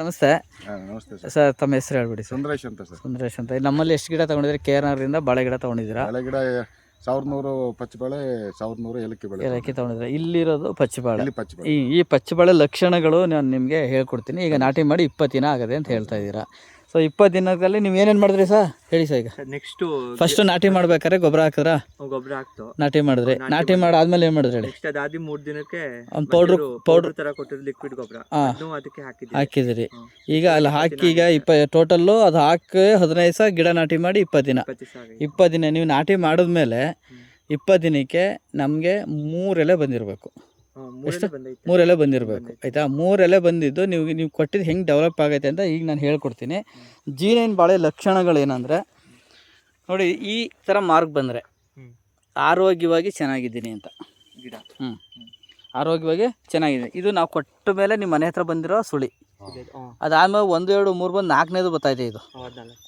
ನಮಸ್ತೆ ನಮಸ್ತೆ sir. Sir, ತಮ್ಮ ಹೆಸರು ಹೇಳ್ಬಿಡಿ ಸರ್. ಸುಂದರೇಶ್ ಅಂತ ಸರ್. ಸುಂದರೇಶ್ ಅಂತ. ನಮ್ಮಲ್ಲಿ ಎಷ್ಟು ಗಿಡ ತೊಗೊಂಡಿದ್ದೀರಿ? KNRರಿಂದ ಬಾಳೆ ಗಿಡ ತೊಗೊಂಡಿದ್ದೀರಾ? ಬಾಳೆ ಗಿಡ 1100 ಪಚ್ಚಬಾಳೆ, 1100 ಏಲಕ್ಕಿ ಬಾಳೆ. ಏಲಕ್ಕಿ ತೊಗೊಂಡಿದ್ದೀರಾ? ಇಲ್ಲಿರೋದು ಪಚ್ಚಬಾಳೆ. ಇಲ್ಲಿ ಪಚ್ಚಬಾಳೆ. ಈ ಪಚ್ಚಬಾಳೆ ಲಕ್ಷಣಗಳು ನಾನು ನಿಮಗೆ ಹೇಳ್ಕೊಡ್ತೀನಿ. ಈಗ ನಾಟಿ ಮಾಡಿ 20 ದಿನ ಆಗದೆ ಅಂತ ಹೇಳ್ತಾ ಇದ್ದೀರಾ. ಸೊ 20 ದಿನದಲ್ಲಿ ನೀವು ಏನೇನು ಮಾಡಿದ್ರಿ ಸರ್ ಹೇಳಿ ಸರ್. ಈಗ ನೆಕ್ಸ್ಟು ಫಸ್ಟ್ ನಾಟಿ ಮಾಡ್ಬೇಕಾದ್ರೆ ಗೊಬ್ಬರ ಹಾಕಿದ್ರಾ? ಗೊಬ್ಬರ ಹಾಕ್ತು, ನಾಟಿ ಮಾಡಿದ್ರಿ. ನಾಟಿ ಮಾಡಾದ್ಮೇಲೆ ಏನು ಮಾಡಿದ್ರಿ ಹೇಳಿ? ನೆಕ್ಸ್ಟ್ ಅದಾದಿ 3 ದಿನಕ್ಕೆ ಒಂದು ಪೌಡ್ರ್ ತರ ಕೊಟ್ಟಿದ್ದು ಲಿಕ್ವಿಡ್ ಗೊಬ್ಬರ ಅದಕ್ಕೆ ಹಾಕಿದಿರಿ. ಈಗ ಅಲ್ಲಿ ಹಾಕಿ ಈಗ ಟೋಟಲ್ಲು ಅದು ಹಾಕಿ 15 ದಿವಸ ಗಿಡ ನಾಟಿ ಮಾಡಿ 20 ದಿನ. 20 ದಿನ ನೀವು ನಾಟಿ ಮಾಡಿದ್ಮೇಲೆ 20 ದಿನಕ್ಕೆ ನಮಗೆ 3 ಎಲೆ ಬಂದಿರಬೇಕು. ಎಷ್ಟು? 3 ಎಲೆ ಬಂದಿರಬೇಕು. ಆಯಿತಾ? 3 ಎಲೆ ಬಂದಿದ್ದು ನೀವು ಕೊಟ್ಟಿದ್ದು ಹೆಂಗೆ ಡೆವಲಪ್ ಆಗೈತೆ ಅಂತ ಈಗ ನಾನು ಹೇಳ್ಕೊಡ್ತೀನಿ. G9 ಬಾಳೆ ಲಕ್ಷಣಗಳೇನೆಂದರೆ ನೋಡಿ, ಈ ಥರ ಮಾರ್ಕ್ ಬಂದರೆ ಆರೋಗ್ಯವಾಗಿ ಚೆನ್ನಾಗಿದ್ದೀನಿ ಅಂತ ಗಿಡ. ಆರೋಗ್ಯವಾಗಿ ಚೆನ್ನಾಗಿದೆ. ಇದು ನಾವು ಕೊಟ್ಟ ಮೇಲೆ ನಿಮ್ಮ ಮನೆ ಹತ್ರ ಬಂದಿರೋ ಸುಳಿ. ಅದಾದಮೇಲೆ 1, 2, 3 ಬಂದು 4ನೇದು ಬರ್ತೈತೆ ಇದು.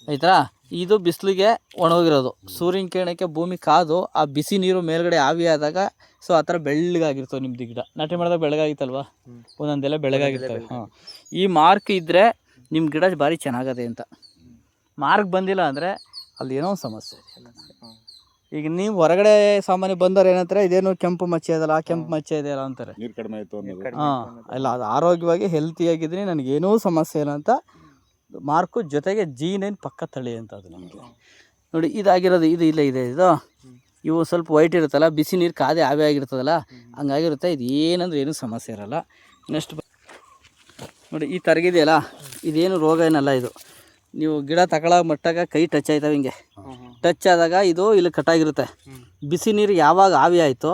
ಆಯಿತಾ? ಇದು ಬಿಸಿಲಿಗೆ ಒಣಗೋಗಿರೋದು. ಸೂರ್ಯನ ಕಿರಣಕ್ಕೆ ಭೂಮಿ ಕಾದು ಆ ಬಿಸಿ ನೀರು ಮೇಲ್ಗಡೆ ಆವಿ ಆದಾಗ ಸೊ ಆ ಥರ ಬೆಳ್ಳಗಾಗಿರ್ತವೆ ನಿಮ್ಮದು ಗಿಡ. ನಾಟಿ ಮಾಡಿದಾಗ ಬೆಳಗಾಗಿತ್ತಲ್ವ, ಒಂದೊಂದೆಲ್ಲ ಬೆಳಗಾಗಿರ್ತವೆ. ಈ ಮಾರ್ಕ್ ಇದ್ದರೆ ನಿಮ್ಮ ಗಿಡ ಭಾರಿ ಚೆನ್ನಾಗದೆ ಅಂತ. ಮಾರ್ಕ್ ಬಂದಿಲ್ಲ ಅಂದರೆ ಅಲ್ಲಿ ಏನೋ ಸಮಸ್ಯೆ. ಈಗ ನೀವು ಹೊರಗಡೆ ಸಾಮಾನ್ಯ ಬಂದವ್ರು ಏನಂತಾರೆ, ಇದೇನು ಕೆಂಪು ಮಚ್ಚೆ ಇದಲ್ಲ, ಕೆಂಪು ಮಚ್ಚೆ ಇದೆಯಲ್ಲ ಅಂತಾರೆ. ನೀರು ಕಡಿಮೆ ಆಯಿತು. ಇಲ್ಲ, ಅದು ಆರೋಗ್ಯವಾಗಿ ಹೆಲ್ತಿಯಾಗಿದ್ದೀನಿ, ನನಗೇನೂ ಸಮಸ್ಯೆ ಇಲ್ಲ ಅಂತ ಮಾರ್ಕು. ಜೊತೆಗೆ G9 ಪಕ್ಕ ತಳಿ ಅಂತ ಅದು ನಮಗೆ. ನೋಡಿ, ಇದಾಗಿರೋದು ಇದು ಇಲ್ಲ ಇದೆ. ಇವು ಸ್ವಲ್ಪ ವೈಟ್ ಇರುತ್ತಲ್ಲ, ಬಿಸಿ ನೀರು ಕಾದೆ ಆವಿ ಆಗಿರ್ತದಲ್ಲ, ಹಂಗಾಗಿರುತ್ತೆ. ಇದು ಏನಂದ್ರೆ ಏನೂ ಸಮಸ್ಯೆ ಇರೋಲ್ಲ. ನೆಕ್ಸ್ಟ್ ನೋಡಿ, ಈ ತರಗಿದೆಯಲ್ಲ, ಇದೇನು ರೋಗ ಏನಲ್ಲ. ಇದು ನೀವು ಗಿಡ ತಗೊಳ್ಳೋ ಮಟ್ಟಾಗ ಕೈ ಟಚ್ ಆಯ್ತವೆ. ಹಿಂಗೆ ಟಚ್ ಆದಾಗ ಇದು ಇಲ್ಲಿ ಕಟ್ಟಾಗಿರುತ್ತೆ. ಬಿಸಿ ನೀರು ಯಾವಾಗ ಆವಿ ಆಯಿತು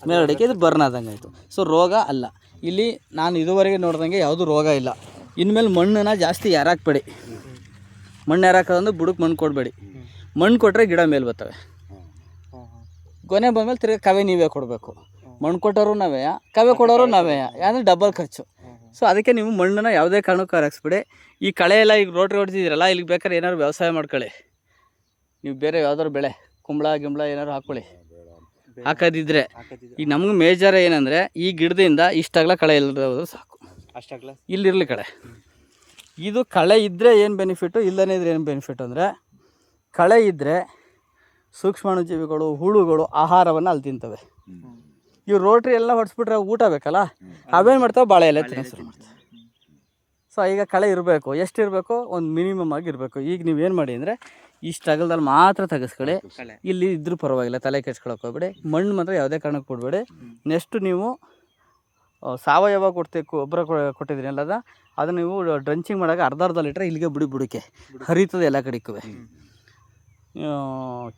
ಮೇಲ್ಗಡೆಗೆ ಇದು ಬರ್ನ್ ಆದಂಗೆ ಆಯಿತು. ಸೊ ರೋಗ ಅಲ್ಲ. ಇಲ್ಲಿ ನಾನು ಇದುವರೆಗೆ ನೋಡ್ದಂಗೆ ಯಾವುದೂ ರೋಗ ಇಲ್ಲ. ಇನ್ಮೇಲೆ ಮಣ್ಣನ್ನು ಜಾಸ್ತಿ ಯಾರಾಕಬೇಡಿ. ಮಣ್ಣು ಯಾರಾಕೋದಂದ್ರೆ ಬುಡಕ್ಕೆ ಮಣ್ಣು ಕೊಡಬೇಡಿ. ಮಣ್ಣು ಕೊಟ್ಟರೆ ಗಿಡ ಮೇಲೆ ಬರ್ತವೆ. ಕೊನೆ ಬಂದಮೇಲೆ ತಿರ್ಗಿ ಕವೆ ನೀವೇ ಕೊಡಬೇಕು. ಮಣ್ಣು ಕೊಟ್ಟವರು ನಾವೇ, ಕವೆ ಕೊಡೋರು ನಾವೇ, ಅಂದರೆ ಡಬಲ್ ಖರ್ಚು. ಸೊ ಅದಕ್ಕೆ ನೀವು ಮಣ್ಣನ್ನು ಯಾವುದೇ ಕಾರಣಕ್ಕೂ ಹಾರಿಸ್ಬಿಡಿ. ಈ ಕಳೆ ಎಲ್ಲ ಈಗ ರೋಟ್ರಿ ಹೊಡ್ತಿದ್ದೀರಲ್ಲ, ಇಲ್ಲಿಗೆ ಬೇಕಾದ್ರೆ ಏನಾದ್ರು ವ್ಯವಸಾಯ ಮಾಡ್ಕೊಳ್ಳಿ. ನೀವು ಬೇರೆ ಯಾವ್ದಾದ್ರು ಬೆಳೆ ಕುಂಬಳ ಗಿಂಬಳ ಏನಾದ್ರು ಹಾಕ್ಕೊಳ್ಳಿ. ಹಾಕೋದಿದ್ರೆ ಈಗ ನಮ್ಗೆ ಮೇಜರ್ ಏನಂದರೆ, ಈ ಗಿಡದಿಂದ ಇಷ್ಟಾಗಲ ಕಳೆ ಇಲ್ಲದ ಸಾಕು. ಅಷ್ಟಾಗಲ ಇಲ್ಲಿರಲಿ ಕಳೆ. ಇದು ಕಳೆ ಇದ್ದರೆ ಏನು ಬೆನಿಫಿಟ್ಟು, ಇಲ್ಲದೇ ಇದ್ರೆ ಏನು ಬೆನಿಫಿಟ್ ಅಂದರೆ, ಕಳೆ ಇದ್ದರೆ ಸೂಕ್ಷ್ಮಾಣುಜೀವಿಗಳು, ಹುಳುಗಳು ಆಹಾರವನ್ನು ಅಲ್ಲಿ ತಿಂತವೆ. ಇವು ರೋಟ್ರಿ ಎಲ್ಲ ಹೊಡ್ಸ್ಬಿಟ್ರೆ ಊಟ ಬೇಕಲ್ಲ, ಅವೇನು ಮಾಡ್ತಾವೆ, ಬಾಳೆ ಎಲೆ ತಿನ್ನೋ ಶುರು ಮಾಡ್ತವೆ. ಸೊ ಈಗ ಕಳೆ ಇರಬೇಕು. ಎಷ್ಟಿರಬೇಕು? ಒಂದು ಮಿನಿಮಮ್ ಆಗಿರಬೇಕು. ಈಗ ನೀವೇನು ಮಾಡಿ ಅಂದರೆ, ಇಷ್ಟು ಅಗಲದಲ್ಲಿ ಮಾತ್ರ ತೆಗೆಸ್ಕೊಳ್ಳಿ. ಇಲ್ಲಿ ಇದ್ರೂ ಪರವಾಗಿಲ್ಲ, ತಲೆ ಕೆಡ್ಸ್ಕೊಳಕ್ಕೆ ಹೋಗ್ಬೇಡಿ. ಮಣ್ಣು ಮಾತ್ರ ಯಾವುದೇ ಕಾರಣಕ್ಕೆ ಕೊಡಬೇಡಿ. ನೆಕ್ಸ್ಟ್ ನೀವು ಸಾವಯವ ಗೊಬ್ಬರ ಕೊಟ್ಟಿದ್ದೀನಿ ಅಲ್ಲದ, ಅದನ್ನು ನೀವು ಡ್ರಂಚಿಂಗ್ ಮಾಡಾಗ ಅರ್ಧ ಲೀಟ್ರ್ ಇಲ್ಲಿಗೆ ಬುಡಕ್ಕೆ ಹರಿತದೆ ಎಲ್ಲ ಕಡೆಗೂ.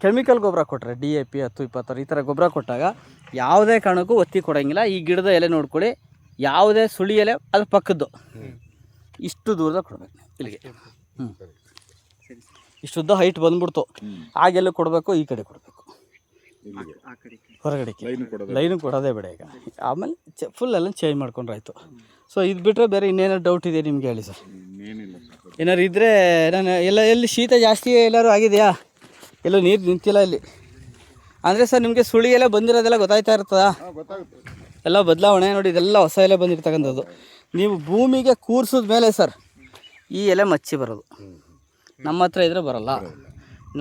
ಕೆಮಿಕಲ್ ಗೊಬ್ಬರ ಕೊಟ್ಟರೆ DAP 10-20 ಈ ಥರ ಗೊಬ್ಬರ ಕೊಟ್ಟಾಗ ಯಾವುದೇ ಕಾರಣಕ್ಕೂ ಒತ್ತಿ ಕೊಡೋಂಗಿಲ್ಲ. ಈ ಗಿಡದ ಎಲೆ ನೋಡ್ಕೊಳ್ಳಿ, ಯಾವುದೇ ಸುಳಿ ಎಲೆ ಅದು ಪಕ್ಕದ್ದು ಇಷ್ಟು ದೂರದ ಕೊಡಬೇಕು ಇಲ್ಲಿಗೆ. ಇಷ್ಟುದ್ದ ಹೈಟ್ ಬಂದ್ಬಿಡ್ತು, ಆಗೆಲ್ಲ ಕೊಡಬೇಕು, ಈ ಕಡೆ ಕೊಡಬೇಕು, ಹೊರಗಡೆ ಲೈನು ಕೊಡೋದೇ ಬೇಡ. ಈಗ ಆಮೇಲೆ ಫುಲ್ ಎಲ್ಲ ಚೇಂಜ್ ಮಾಡ್ಕೊಂಡ್ರಾಯ್ತು. ಸೊ ಇದು ಬಿಟ್ಟರೆ ಬೇರೆ ಇನ್ನೇನಾದ್ರು ಡೌಟ್ ಇದೆ ನಿಮ್ಗೆ ಹೇಳಿ ಸರ್. ಏನಾದ್ರು ಇದ್ದರೆ ನಾನು ಎಲ್ಲಿ ಶೀತ ಜಾಸ್ತಿ ಎಲ್ಲರೂ ಆಗಿದೆಯಾ? ಎಲ್ಲೂ ನೀರು ನಿಂತಿಲ್ಲ ಇಲ್ಲಿ ಅಂದರೆ ಸರ್, ನಿಮಗೆ ಸುಳಿ ಎಲೆ ಬಂದಿರೋದೆಲ್ಲ ಗೊತ್ತಾಯ್ತಾ ಇರ್ತದಾ? ಎಲ್ಲ ಬದಲಾವಣೆ ನೋಡಿ, ಇದೆಲ್ಲ ಹೊಸ ಎಲೆ ಬಂದಿರ್ತಕ್ಕಂಥದ್ದು. ನೀವು ಭೂಮಿಗೆ ಕೂರಿಸಿದ ಮೇಲೆ ಸರ್ ಈ ಎಲೆ ಮಚ್ಚಿ ಬರೋದು. ನಮ್ಮ ಹತ್ರ ಇದ್ರೆ ಬರೋಲ್ಲ.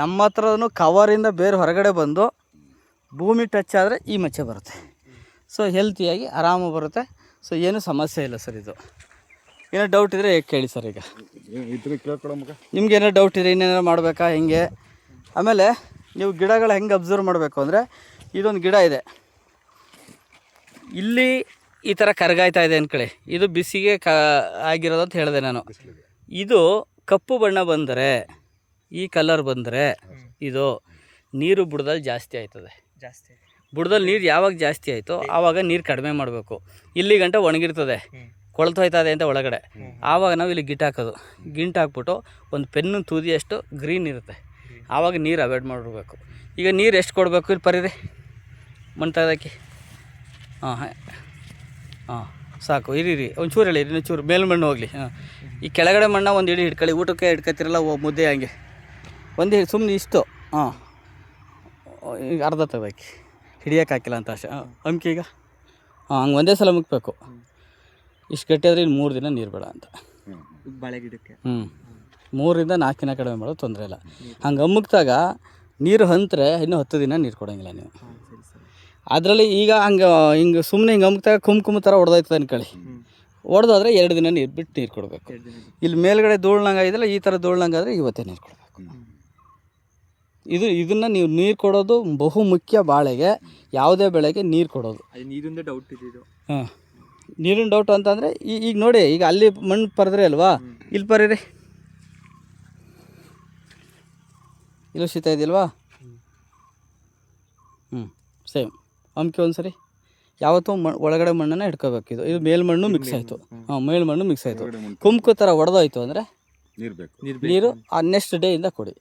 ನಮ್ಮ ಹತ್ರನೂ ಕವರಿಂದ ಬೇರೆ ಹೊರಗಡೆ ಬಂದು ಭೂಮಿ ಟಚ್ ಆದರೆ ಈ ಮಚ್ಚೆ ಬರುತ್ತೆ. ಸೊ ಹೆಲ್ತಿಯಾಗಿ ಆರಾಮ ಬರುತ್ತೆ. ಸೊ ಏನೂ ಸಮಸ್ಯೆ ಇಲ್ಲ ಸರ್. ಇದು ಏನೋ ಡೌಟ್ ಇದ್ದರೆ ಕೇಳಿ ಸರ್. ಈಗ ನಿಮ್ಗೆ ಏನೋ ಡೌಟ್ ಇದೆ, ಇನ್ನೇನಾರು ಮಾಡಬೇಕಾ ಹೆಂಗೆ? ಆಮೇಲೆ ನೀವು ಗಿಡಗಳು ಹೆಂಗೆ ಅಬ್ಸರ್ವ್ ಮಾಡಬೇಕು ಅಂದರೆ, ಇದೊಂದು ಗಿಡ ಇದೆ, ಇಲ್ಲಿ ಈ ಥರ ಕರಗಾಯ್ತಾ ಇದೆ ಅಂದ್ಕೊಳ್ಳಿ. ಇದು ಬಿಸಿಗೆ ಆಗಿರೋದು ಅಂತ ಹೇಳಿದೆ ನಾನು. ಇದು ಕಪ್ಪು ಬಣ್ಣ ಬಂದರೆ, ಈ ಕಲರ್ ಬಂದರೆ, ಇದು ನೀರು ಬುಡದಲ್ಲಿ ಜಾಸ್ತಿ ಆಯ್ತದೆ. ಬುಡದಲ್ಲಿ ನೀರು ಯಾವಾಗ ಜಾಸ್ತಿ ಆಯಿತು ಆವಾಗ ನೀರು ಕಡಿಮೆ ಮಾಡಬೇಕು. ಇಲ್ಲಿ ಗಂಟೆ ಒಣಗಿರ್ತದೆ, ಕೊಳ್ತೋಯ್ತದೆ ಅಂತ ಒಳಗಡೆ. ಆವಾಗ ನಾವು ಇಲ್ಲಿ ಗಿಟ್ಟು ಹಾಕೋದು. ಗಿಂಟು ಹಾಕ್ಬಿಟ್ಟು ಒಂದು ಪೆನ್ನು ತೂದಿಯಷ್ಟು ಗ್ರೀನ್ ಇರುತ್ತೆ, ಆವಾಗ ನೀರು ಅವಾಯ್ಡ್ ಮಾಡಿಬಿಡ್ಬೇಕು. ಈಗ ನೀರು ಎಷ್ಟು ಕೊಡಬೇಕು ಇಲ್ಲಿ ಪರಿರಿ ಮಣ್ಣು ತೆಗೆದಾಕಿ. ಹಾಂ ಸಾಕು, ಇರಿ ಒಂಚೂರು ಹೇಳಿ, ಇನ್ನೊಂಚೂರು ಮೇಲ್ ಮಣ್ಣು ಹೋಗಲಿ. ಈ ಕೆಳಗಡೆ ಮಣ್ಣ ಒಂದು ಹಿಡಿ ಹಿಡ್ಕೊಳ್ಳಿ. ಊಟಕ್ಕೆ ಹಿಡ್ಕೊತಿರಲ್ಲ ಮುದ್ದೆ ಹಂಗೆ ಒಂದು ಸುಮ್ಮನೆ ಇಷ್ಟು. ಈಗ ಅರ್ಧ ತೆಗೆದಾಕಿ, ಹಿಡಿಯೋಕೆ ಹಾಕಿಲ್ಲ ಅಂತ ಅಷ್ಟೇ. ಈಗ ಹಂಗೆ ಒಂದೇ ಸಲ ಮುಗ್ಬೇಕು. ಇಷ್ಟು ಗಟ್ಟಿ ಆದರೆ ಇನ್ನು 3 ದಿನ ನೀರು ಬೇಡ ಅಂತ. ಬಾಳೆ ಗಿಡಕ್ಕೆ 3ರಿಂದ 4 ದಿನ ಕಡಿಮೆ ಮಾಡೋದು ತೊಂದರೆ ಇಲ್ಲ. ಹಂಗೆ ಅಮ್ಮಕ್ತಾಗ ನೀರು ಹಂತ್ರೆ ಇನ್ನೂ 10 ದಿನ ನೀರು ಕೊಡೋಂಗಿಲ್ಲ ನೀವು. ಸರಿ ಸರಿ. ಅದರಲ್ಲಿ ಈಗ ಹಿಂಗೆ ಸುಮ್ಮನೆ ಹಿಂಗೆ ಅಮ್ಮಕ್ತಾಗ ಕುಂಕುಮ ಥರ ಹೊಡೆದೋಯ್ತದೆ ಅನ್ಕೊಳ್ಳಿ, ಹೊಡೆದಾದ್ರೆ 2 ದಿನ ನೀರು ಬಿಟ್ಟು ನೀರು ಕೊಡಬೇಕು. 2 ದಿನ. ಇಲ್ಲಿ ಮೇಲ್ಗಡೆ ಧೂಳ್ನಂಗೆ ಆಗಿದೆಯಲ್ಲ, ಈ ಥರ ಧೂಳ್ನಂಗಾದರೆ ಇವತ್ತೇ ನೀರು ಕೊಡಬೇಕು. ಇದನ್ನು ನೀವು ನೀರು ಕೊಡೋದು ಬಹು ಮುಖ್ಯ. ಬಾಳೆಗೆ ಯಾವುದೇ ಬೆಳೆಗೆ ನೀರು ಕೊಡೋದು. ಅದು ನೀರಿಂದ ಡೌಟ್ ಇದ್ದಿದ್ದು. ಹಾಂ, ನೀರಿನ ಡೌಟ್ ಅಂತಂದರೆ ಈಗ ನೋಡಿ, ಈಗ ಅಲ್ಲಿ ಮಣ್ಣು ಪರದ್ರಿ ಅಲ್ವಾ, ಇಲ್ಲಿ ಪರೀರಿ, ಇಲ್ಲೂ ಶೀತ ಇದೆಯಲ್ವಾ, ಸೇಮ್ ಅಂಕೆ ಒಂದ್ಸರಿ ಯಾವತ್ತೂ ಒಳಗಡೆ ಮಣ್ಣನ್ನು ಹಿಡ್ಕೋಬೇಕು. ಇದು ಮೇಲ್ಮಣ್ಣು ಮಿಕ್ಸ್ ಆಯಿತು. ಮೇಲ್ಮಣ್ಣು ಮಿಕ್ಸ್ ಆಯಿತು, ಕುಂಕು ಥರ ಹೊಡೆದೋಯ್ತು ಅಂದರೆ ನೀರು ಆ ನೆಕ್ಸ್ಟ್ ಡೇಯಿಂದ ಕೊಡಿ.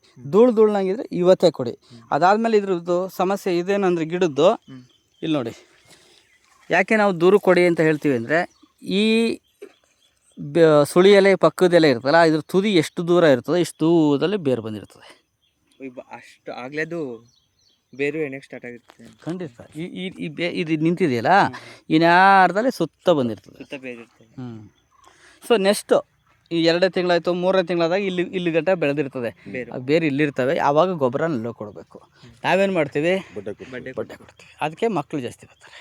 ಧೂಳ್ನಂಗಿದ್ರೆ ಇವತ್ತೇ ಕೊಡಿ. ಅದಾದಮೇಲೆ ಇದ್ರದ್ದು ಸಮಸ್ಯೆ ಇದೇನಂದರೆ ಗಿಡದ್ದು, ಇಲ್ಲಿ ನೋಡಿ, ಯಾಕೆ ನಾವು ದೂರ ಕೊಡಿ ಅಂತ ಹೇಳ್ತೀವಿ ಅಂದರೆ, ಈ ಸುಳಿ ಎಲೆ ಪಕ್ಕದೆಲೆ ಇರ್ತಲ್ಲ, ಇದ್ರ ತುದಿ ಎಷ್ಟು ದೂರ ಇರ್ತದೆ ಇಷ್ಟು ದೂರದಲ್ಲಿ ಬೇರು ಬಂದಿರ್ತದೆ. ಅಷ್ಟು ಆಗಲೇ ಅದು ಬೇರೆ ಎಣ್ಣೆಗೆ ಸ್ಟಾರ್ಟ್ ಆಗಿರುತ್ತೆ. ಖಂಡಿತ. ಇದು ನಿಂತಿದೆಯಲ್ಲ, ಇನ್ಯಾರ್ದಲ್ಲಿ ಸುತ್ತ ಬಂದಿರ್ತದೆ, ಸುತ್ತ ಬೇರೆ ಇರ್ತದೆ. ಸೊ ನೆಕ್ಸ್ಟು ಈ 2 ತಿಂಗಳಾಯಿತು 3ನೇ ತಿಂಗಳಾದಾಗ ಇಲ್ಲಿ ಗಂಟೆ ಬೆಳೆದಿರ್ತದೆ, ಬೇರೆ ಇಲ್ಲಿರ್ತವೆ. ಆವಾಗ ಗೊಬ್ಬರನೆಲ್ಲ ಕೊಡಬೇಕು. ನಾವೇನು ಮಾಡ್ತೀವಿ, ಬಡ್ಡೆ ಕೊಡ್ತೀವಿ. ಅದಕ್ಕೆ ಮಕ್ಕಳು ಜಾಸ್ತಿ ಬರ್ತಾರೆ,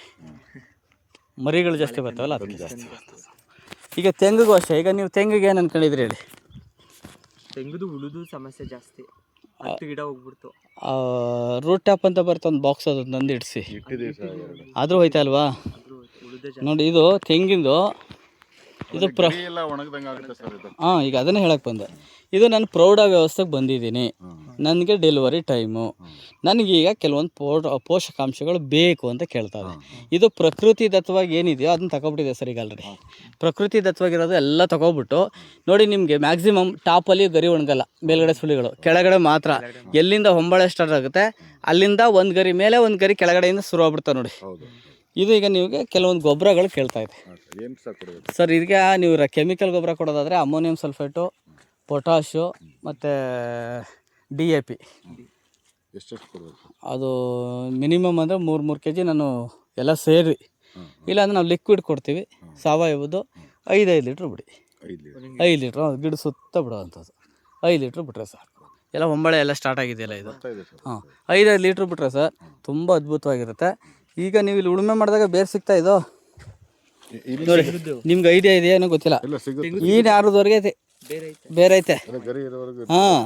ಮರಿಗಳು ಜಾಸ್ತಿ ಬರ್ತಾವಲ್ಲ, ಅದಕ್ಕೆ ಜಾಸ್ತಿ ಬರ್ತದೆ. ಈಗ ತೆಂಗಿಗೂ ಅಷ್ಟೇ. ಈಗ ನೀವು ತೆಂಗಿಗೆ ಏನು ಅನ್ಕೊಂಡಿದ್ರಿ ಹೇಳಿ? ತೆಂಗುದು ಉಳುದು ಸಮಸ್ಯೆ ಜಾಸ್ತಿ. 10 ಗಿಡ ಹೋಗ್ಬಿಡ್ತು. ರೂಟ್ ಟ್ಯಾಪ್ ಅಂತ ಬರುತ್ತೆ, ಒಂದು ಬಾಕ್ಸ್, ಅದು ನಂದು ಇಡಿಸಿ ಆದರೂ ಹೋಯ್ತಾ ಅಲ್ವಾ. ನೋಡಿ, ಇದು ತೆಂಗಿಂದು, ಇದು ಹಾಂ, ಈಗ ಅದನ್ನೇ ಹೇಳಕ್ಕೆ ಬಂದೆ. ಇದು ನಾನು ಪ್ರೌಢ ವ್ಯವಸ್ಥೆಗೆ ಬಂದಿದ್ದೀನಿ. ನನಗೆ ಡೆಲಿವರಿ ಟೈಮು, ನನಗೀಗ ಕೆಲವೊಂದು ಪೋಷಕಾಂಶಗಳು ಬೇಕು ಅಂತ ಕೇಳ್ತಾರೆ. ಇದು ಪ್ರಕೃತಿ ದತ್ತವಾಗಿ ಏನಿದೆಯೋ ಅದನ್ನು ತಗೊಬಿಟ್ಟಿದೆ ಸರ್. ಈಗ ಆಲ್ರೆಡಿ ಪ್ರಕೃತಿ ದತ್ತವಾಗಿರೋದು ಎಲ್ಲ ತಗೊಬಿಟ್ಟು ನೋಡಿ, ನಿಮಗೆ ಮ್ಯಾಕ್ಸಿಮಮ್ ಟಾಪಲ್ಲಿ ಗರಿ ಒಣಗಲ್ಲ, ಮೇಲ್ಗಡೆ ಸುಳಿಗಳು, ಕೆಳಗಡೆ ಮಾತ್ರ. ಎಲ್ಲಿಂದ ಹೊಂಬಾಳೆ ಸ್ಟಾರ್ಟ್ ಆಗುತ್ತೆ ಅಲ್ಲಿಂದ ಒಂದು ಗರಿ ಮೇಲೆ ಒಂದು ಗರಿ ಕೆಳಗಡೆಯಿಂದ ಶುರು ಆಗ್ಬಿಡ್ತಾವೆ ನೋಡಿ. ಇದು ಈಗ ನಿಮಗೆ ಕೆಲವೊಂದು ಗೊಬ್ಬರಗಳು ಕೇಳ್ತಾ ಇದೆ ಸರ್. ಇದಕ್ಕೆ ನೀವು ಕೆಮಿಕಲ್ ಗೊಬ್ಬರ ಕೊಡೋದಾದರೆ ಅಮೋನಿಯಂ ಸಲ್ಫೇಟು, ಪೊಟ್ಯಾಶು ಮತ್ತು DAP. ಅದು ಮಿನಿಮಮ್ ಅಂದರೆ 3 kg ನಾನು ಎಲ್ಲ ಸೇರಿ. ಇಲ್ಲಾಂದ್ರೆ ನಾವು ಲಿಕ್ವಿಡ್ ಕೊಡ್ತೀವಿ, ಸಾವಯವದ್ದು 5 ಲೀಟ್ರ್ ಬಿಡಿ. 5 ಲೀಟ್ರ್ ಗಿಡ ಸುತ್ತ ಬಿಡೋವಂಥದ್ದು. 5 ಲೀಟ್ರ್ ಬಿಟ್ರೆ ಸಾಕು. ಎಲ್ಲ ಹೊಂಬಾಳೆ ಎಲ್ಲ ಸ್ಟಾರ್ಟ್ ಆಗಿದೆಯಲ್ಲ ಇದು. ಹಾಂ, 5 ಲೀಟ್ರ್ ಬಿಟ್ರೆ ಸರ್ ತುಂಬ ಅದ್ಭುತವಾಗಿರುತ್ತೆ. ಈಗ ನೀವು ಇಲ್ಲಿ ಉಳುಮೆ ಮಾಡಿದಾಗ ಬೇರೆ ಸಿಗ್ತಾ ಇದು ನೋಡಿ, ನಿಮ್ಗೆ ಐಡಿಯಾ ಇದೆಯಾ ಏನೋ ಗೊತ್ತಿಲ್ಲ. ಏನು ಯಾರದವರೆಗೆ ಬೇರೆ ಐತೆ. ಹಾಂ,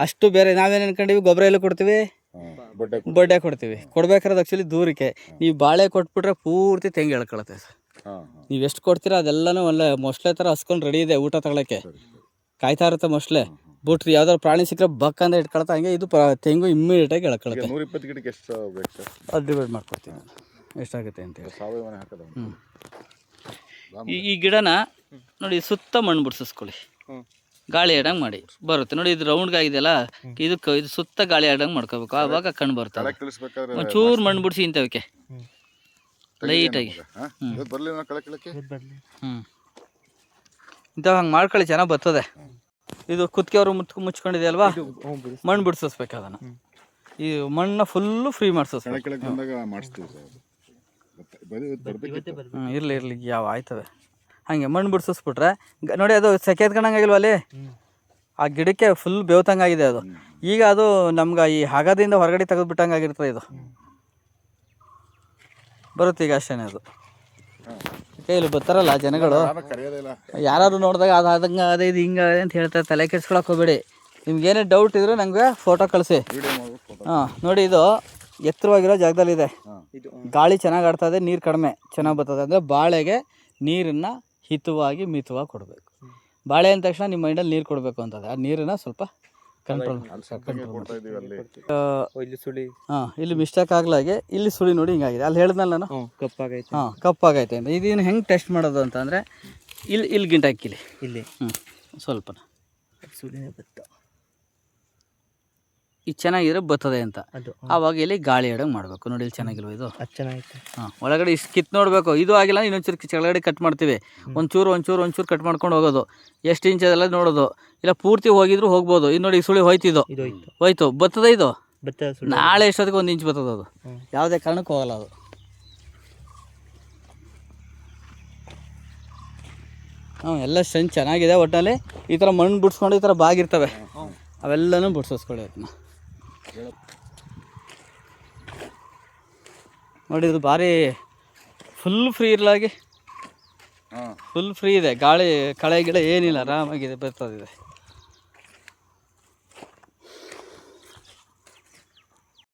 ಅಷ್ಟು ಬೇರೆ. ನಾವೇನು ಅನ್ಕೊಂಡಿವಿ, ಗೊಬ್ಬರ ಎಲ್ಲ ಕೊಡ್ತೀವಿ, ಬಡ್ಡೆ ಕೊಡ್ತೀವಿ. ಕೊಡ್ಬೇಕಾದ್ರೆ ಆ್ಯಕ್ಚುಲಿ ದೂರಕ್ಕೆ ನೀವು ಬಾಳೆ ಕೊಟ್ಬಿಟ್ರೆ ಪೂರ್ತಿ ತೆಂಗು ಎಳ್ಕೊಳತ್ತೆ ಸರ್. ನೀವು ಎಷ್ಟು ಕೊಡ್ತೀರಾ ಅದೆಲ್ಲನೂ ಒಳ್ಳೆ ಮೊಸಳೆ ಥರ ಹಸ್ಕೊಂಡು ರೆಡಿ ಇದೆ ಊಟ ತಗೊಳ್ಳೋಕ್ಕೆ, ಕಾಯ್ತಾ ಇರುತ್ತೆ ಮೊಸಳೆ. ಬಿಟ್ರಿ ಯಾವ್ದಾದ್ರು ಪ್ರಾಣಿ ಸಿಕ್ಕರೆ ಬಕ್ಕಂದ ಇಟ್ಕೊಳತ್ತೆ. ಹಂಗೆ ಇದು ತೆಂಗು ಇಮ್ಮಿಡಿಯೇಟಾಗಿ ಎಳ್ಕೊಳತ್ತೆ. 120 ಗಿಡಕ್ಕೆ ಎಷ್ಟು ಬೇಕು ಸರ್? ಅದು ಡಿವೈಡ್ ಮಾಡ್ಕೊಡ್ತೀನಿ ಎಷ್ಟಾಗುತ್ತೆ ಅಂತೇಳಿ. ಈ ಗಿಡನ ನೋಡಿ ಸುತ್ತ ಮಣ್ಣು ಬಿಡಿಸ್ಕೊಳ್ಳಿ, ಗಾಳಿ ಆಡಂಗೆ ಮಾಡಿ ಬರುತ್ತೆ ನೋಡಿ. ಇದು ರೌಂಡ್ಗಾಗಿದೆಯಲ್ಲ, ಇದು ಸುತ್ತ ಗಾಳಿ ಆಡಂಗೆ ಮಾಡ್ಕೋಬೇಕು, ಆವಾಗ ಕಣ್ಣು ಬರ್ತದೆ. ಒಂಚೂರು ಮಣ್ಣು ಬಿಡಿಸಿ ಇಂಥವಕ್ಕೆ ಲೈಟಾಗಿ. ಇಂಥವು ಹಂಗೆ ಮಾಡ್ಕೊಳ್ಳಿ, ಚೆನ್ನಾಗಿ ಬರ್ತದೆ. ಇದು ಕುತ್ತಿಗೆಯವರು ಮುಚ್ಕೊಂಡಿದೆಯಲ್ವಾ, ಮಣ್ಣು ಬಿಡಿಸ್ಬೇಕು ಅದನ್ನು. ಈ ಮಣ್ಣನ್ನ ಫುಲ್ಲು ಫ್ರೀ ಮಾಡಿಸ್ಬೇಕು. ಇರಲಿ ಯಾವ ಆಯ್ತವೆ. ಹಾಗೆ ಮಣ್ಣು ಬಿಡಿಸ್ಬಿಟ್ರೆ ನೋಡಿ, ಅದು ಸೆಕೆ ಎತ್ಕೊಂಡಂಗಾಗಿಲ್ವ ಅಲ್ಲಿ, ಆ ಗಿಡಕ್ಕೆ ಫುಲ್ ಬೇವ್ತಂಗಾಗಿದೆ ಅದು. ಈಗ ಅದು ನಮ್ಗೆ ಈ ಹಗದಿಂದ ಹೊರಗಡೆ ತೆಗೆದುಬಿಟ್ಟಂಗಾಗಿರ್ತದೆ. ಇದು ಬರುತ್ತೆ ಈಗ ಅಷ್ಟೇ. ಅದು ಇಲ್ಲಿ ಬರ್ತಾರಲ್ಲ ಜನಗಳು, ಯಾರು ನೋಡಿದಾಗ ಅದು ಆದಂಗೆ ಅದೇ ಇದು ಹಿಂಗೆ ಅಂತ ಹೇಳ್ತಾರೆ. ತಲೆ ಕೆಡ್ಸ್ಕೊಳಕ್ಕೆ ಹೋಗ್ಬೇಡಿ. ನಿಮ್ಗೇನೇ ಡೌಟ್ ಇದ್ರೂ ನನಗೆ ಫೋಟೋ ಕಳಿಸಿ. ಹಾಂ, ನೋಡಿ, ಇದು ಎತ್ತರವಾಗಿರೋ ಜಾಗದಲ್ಲಿದೆ, ಗಾಳಿ ಚೆನ್ನಾಗಿ ಆಡ್ತದೆ, ನೀರು ಕಡಿಮೆ ಚೆನ್ನಾಗಿ ಬರ್ತದೆ. ಅಂದರೆ ಬಾಳೆಗೆ ನೀರನ್ನು ಹಿತವಾಗಿ ಮಿತವಾಗಿ ಕೊಡಬೇಕು. ಬಾಳೆ ಅಂದ ತಕ್ಷಣ ನಿಮ್ಮ ಮೈಂಡಲ್ಲಿ ನೀರು ಕೊಡಬೇಕು ಅಂತದೆ. ಆ ನೀರನ್ನು ಸ್ವಲ್ಪ ಕಂಟ್ರೋಲ್. ಇಲ್ಲಿ ಮಿಸ್ಟೇಕ್ ಆಗ್ಲಾಗೆ ಇಲ್ಲಿ ಸುಳಿ ನೋಡಿ ಹಿಂಗಾಗಿದೆ. ಅಲ್ಲಿ ಹೇಳಿದ್ನಲ್ಲ ನಾನು, ಕಪ್ಪಾಗೈತೆ. ಕಪ್ಪಾಗೈತೆ ಅಂತ. ಇದನ್ನು ಹೆಂಗೆ ಟೆಸ್ಟ್ ಮಾಡೋದು ಅಂತಂದರೆ, ಇಲ್ಲಿ ಗಿಂಟ ಹಾಕಿಲಿ, ಇಲ್ಲಿ ಸ್ವಲ್ಪ ಸುಳಿನೇ ಬತ್ತ, ಇದು ಚೆನ್ನಾಗಿದ್ರೆ ಬರ್ತದೆ ಅಂತ. ಆವಾಗ ಇಲ್ಲಿ ಗಾಳಿ ಆಡಂಗೆ ಮಾಡಬೇಕು. ನೋಡಿ, ಇಲ್ಲಿ ಚೆನ್ನಾಗಿಲ್ವ ಇದು? ಚೆನ್ನಾಗೈತೆ. ಹಾಂ, ಒಳಗಡೆ ಇಷ್ಟು ಕಿತ್ತು ನೋಡಬೇಕು. ಇದು ಆಗಿಲ್ಲ, ಇನ್ನೊಂಚೂರು ಕೆಳಗಡೆ ಕಟ್ ಮಾಡ್ತೀವಿ. ಒಂಚೂರು ಕಟ್ ಮಾಡ್ಕೊಂಡು ಹೋಗೋದು. ಎಷ್ಟು ಇಂಚ್ ಅದೆಲ್ಲ ನೋಡೋದು. ಇಲ್ಲ ಪೂರ್ತಿ ಹೋಗಿದ್ರು ಹೋಗ್ಬೋದು. ಇದು ನೋಡಿ, ಸುಳಿ ಹೋಯ್ತಿದ್ದು, ಹೋಯ್ತು, ಬರ್ತದೆ. ಇದು ನಾಳೆ ಎಷ್ಟೊತ್ತಿಗೆ 1 ಇಂಚ್ ಬರ್ತದೆ. ಅದು ಯಾವುದೇ ಕಾರಣಕ್ಕೆ ಹೋಗಲ್ಲ. ಅದು ಎಲ್ಲ ಸ್ಟ್ರೆಂತ್ ಚೆನ್ನಾಗಿದೆ. ಒಟ್ಟಿನಲ್ಲಿ ಈ ಥರ ಮಣ್ಣು ಬಿಡ್ಸ್ಕೊಂಡು ಈ ಥರ ಬಾಗಿರ್ತವೆ, ಅವೆಲ್ಲನೂ ಬಿಡ್ಸಿಸ್ಕೊಳ್ಳಿ ಅದನ್ನ. ನೋಡಿ ಇದು ಭಾರಿ ಫುಲ್ ಫ್ರೀ ಇರಲಾಗಿ, ಫುಲ್ ಫ್ರೀ ಇದೆ. ಗಾಳಿ ಕಳೆ ಗಿಡ ಏನಿಲ್ಲ, ಆರಾಮಾಗಿದೆ, ಬರ್ತದಿದೆ.